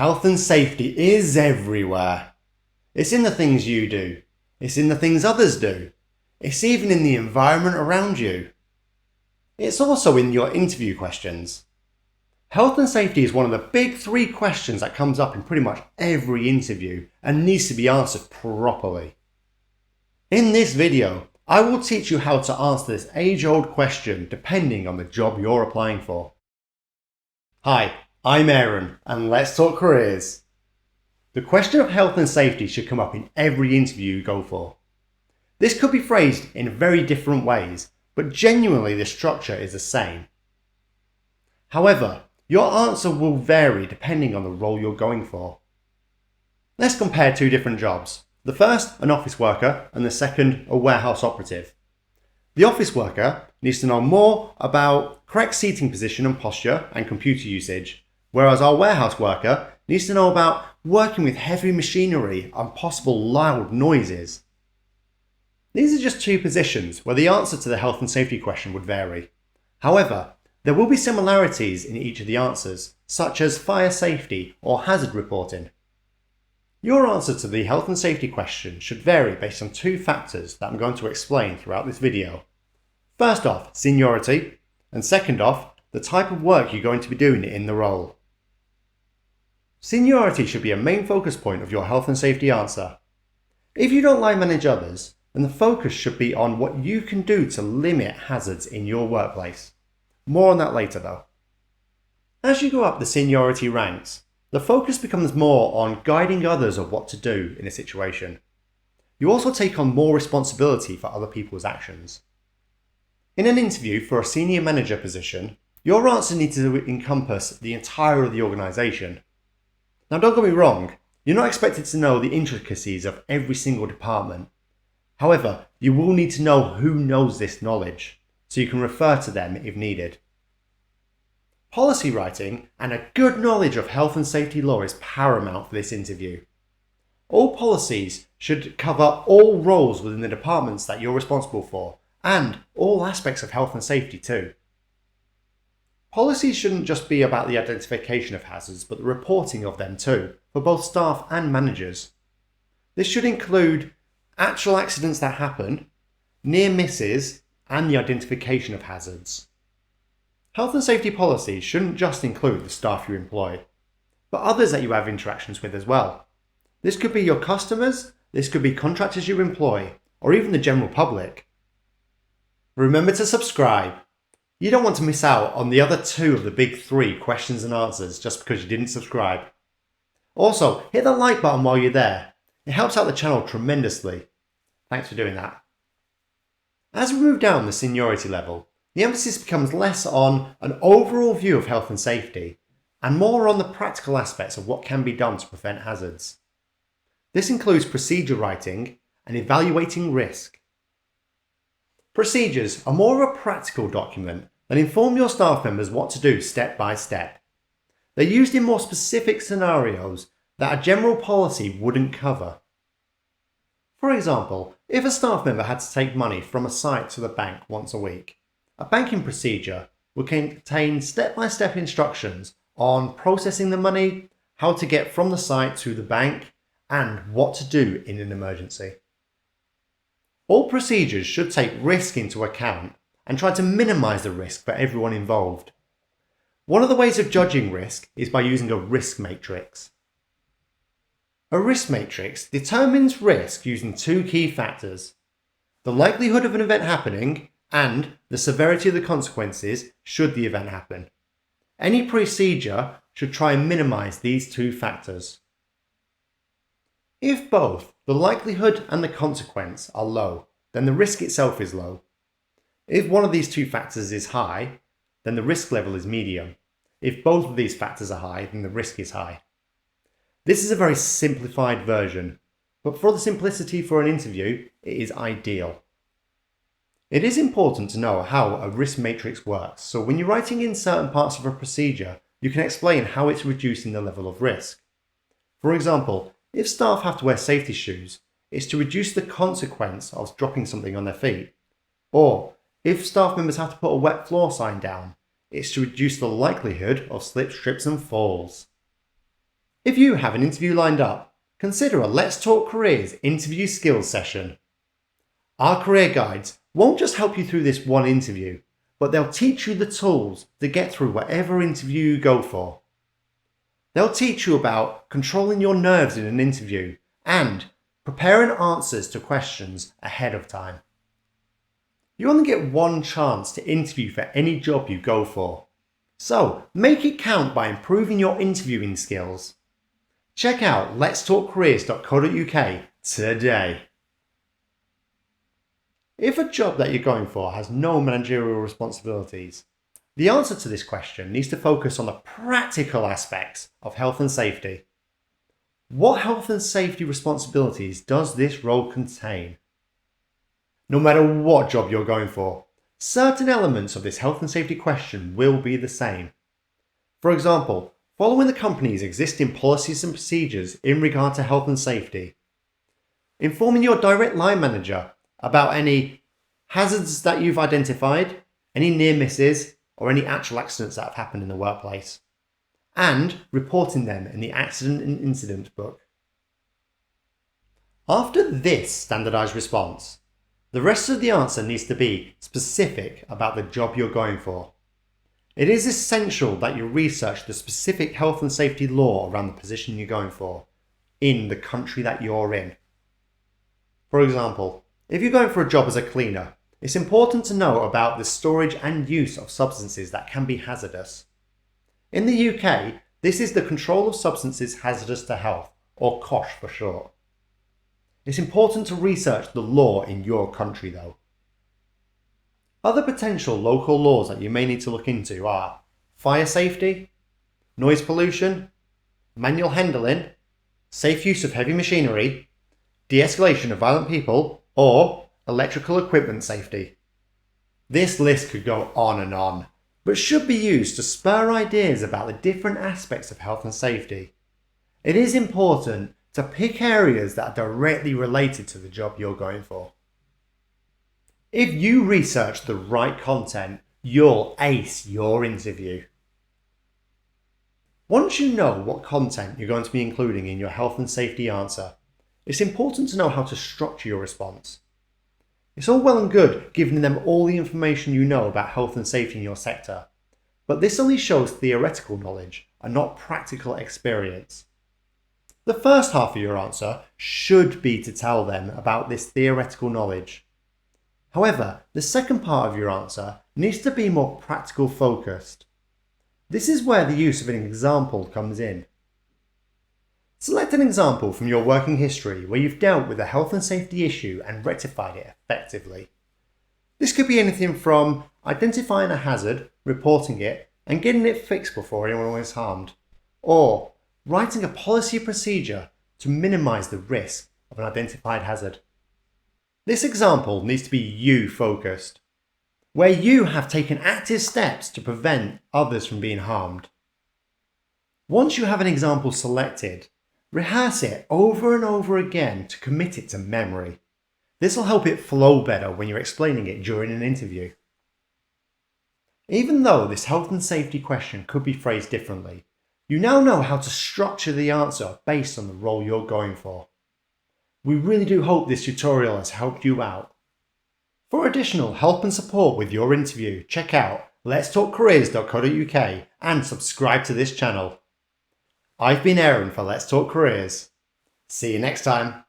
Health and safety is everywhere. It's in the things you do. It's in the things others do. It's even in the environment around you. It's also in your interview questions. Health and safety is one of the big three questions that comes up in pretty much every interview and needs to be answered properly. In this video, I will teach you how to answer this age-old question depending on the job you're applying for. Hi, I'm Aaron, and let's talk careers. The question of health and safety should come up in every interview you go for. This could be phrased in very different ways, but genuinely the structure is the same. However, your answer will vary depending on the role you're going for. Let's compare two different jobs. The first, an office worker, and the second, a warehouse operative. The office worker needs to know more about correct seating position and posture and computer usage, whereas our warehouse worker needs to know about working with heavy machinery and possible loud noises. These are just two positions where the answer to the health and safety question would vary. However, there will be similarities in each of the answers, such as fire safety or hazard reporting. Your answer to the health and safety question should vary based on two factors that I'm going to explain throughout this video. First off, seniority, and second off, the type of work you're going to be doing in the role. Seniority should be a main focus point of your health and safety answer. If you don't line manage others, then the focus should be on what you can do to limit hazards in your workplace. More on that later though. As you go up the seniority ranks, the focus becomes more on guiding others of what to do in a situation. You also take on more responsibility for other people's actions. In an interview for a senior manager position, your answer needs to encompass the entire of the organisation. Now don't get me wrong, you're not expected to know the intricacies of every single department. However, you will need to know who knows this knowledge, so you can refer to them if needed. Policy writing and a good knowledge of health and safety law is paramount for this interview. All policies should cover all roles within the departments that you're responsible for, and all aspects of health and safety too. Policies shouldn't just be about the identification of hazards, but the reporting of them too, for both staff and managers. This should include actual accidents that happen, near misses, and the identification of hazards. Health and safety policies shouldn't just include the staff you employ, but others that you have interactions with as well. This could be your customers, this could be contractors you employ, or even the general public. Remember to subscribe. You don't want to miss out on the other two of the big three questions and answers just because you didn't subscribe. Also, hit that like button while you're there. It helps out the channel tremendously. Thanks for doing that. As we move down the seniority level, the emphasis becomes less on an overall view of health and safety and more on the practical aspects of what can be done to prevent hazards. This includes procedure writing and evaluating risk. Procedures are more of a practical document that inform your staff members what to do step by step. They're used in more specific scenarios that a general policy wouldn't cover. For example, if a staff member had to take money from a site to the bank once a week, a banking procedure would contain step-by-step instructions on processing the money, how to get from the site to the bank, and what to do in an emergency. All procedures should take risk into account and try to minimise the risk for everyone involved. One of the ways of judging risk is by using a risk matrix. A risk matrix determines risk using two key factors: the likelihood of an event happening and the severity of the consequences should the event happen. Any procedure should try and minimise these two factors. If both the likelihood and the consequence are low, then the risk itself is low. If one of these two factors is high, then the risk level is medium. If both of these factors are high, then the risk is high. This is a very simplified version, but for the simplicity for an interview, it is ideal. It is important to know how a risk matrix works, so when you're writing in certain parts of a procedure, you can explain how it's reducing the level of risk. For example, if staff have to wear safety shoes, it's to reduce the consequence of dropping something on their feet. Or, if staff members have to put a wet floor sign down, it's to reduce the likelihood of slips, trips and falls. If you have an interview lined up, consider a Let's Talk Careers interview skills session. Our career guides won't just help you through this one interview, but they'll teach you the tools to get through whatever interview you go for. They'll teach you about controlling your nerves in an interview and preparing answers to questions ahead of time. You only get one chance to interview for any job you go for, so make it count by improving your interviewing skills. Check out letstalkcareers.co.uk today. If a job that you're going for has no managerial responsibilities, the answer to this question needs to focus on the practical aspects of health and safety. What health and safety responsibilities does this role contain? No matter what job you're going for, certain elements of this health and safety question will be the same. For example, following the company's existing policies and procedures in regard to health and safety, informing your direct line manager about any hazards that you've identified, any near misses, or any actual accidents that have happened in the workplace, and reporting them in the accident and incident book. After this standardized response, the rest of the answer needs to be specific about the job you're going for. It is essential that you research the specific health and safety law around the position you're going for in the country that you're in. For example, if you're going for a job as a cleaner, it's important to know about the storage and use of substances that can be hazardous. In the UK, this is the Control of Substances Hazardous to Health, or COSH for short. It's important to research the law in your country though. Other potential local laws that you may need to look into are fire safety, noise pollution, manual handling, safe use of heavy machinery, de-escalation of violent people, or electrical equipment safety. This list could go on, but should be used to spur ideas about the different aspects of health and safety. It is important to pick areas that are directly related to the job you're going for. If you research the right content, you'll ace your interview. Once you know what content you're going to be including in your health and safety answer, it's important to know how to structure your response. It's all well and good giving them all the information you know about health and safety in your sector, but this only shows theoretical knowledge and not practical experience. The first half of your answer should be to tell them about this theoretical knowledge. However, the second part of your answer needs to be more practical focused. This is where the use of an example comes in. Select an example from your working history where you've dealt with a health and safety issue and rectified it effectively. This could be anything from identifying a hazard, reporting it, and getting it fixed before anyone was harmed, or writing a policy or procedure to minimise the risk of an identified hazard. This example needs to be you focused, where you have taken active steps to prevent others from being harmed. Once you have an example selected, rehearse it over and over again to commit it to memory. This will help it flow better when you're explaining it during an interview. Even though this health and safety question could be phrased differently, you now know how to structure the answer based on the role you're going for. We really do hope this tutorial has helped you out. For additional help and support with your interview, check out letstalkcareers.co.uk and subscribe to this channel. I've been Aaron for Let's Talk Careers. See you next time.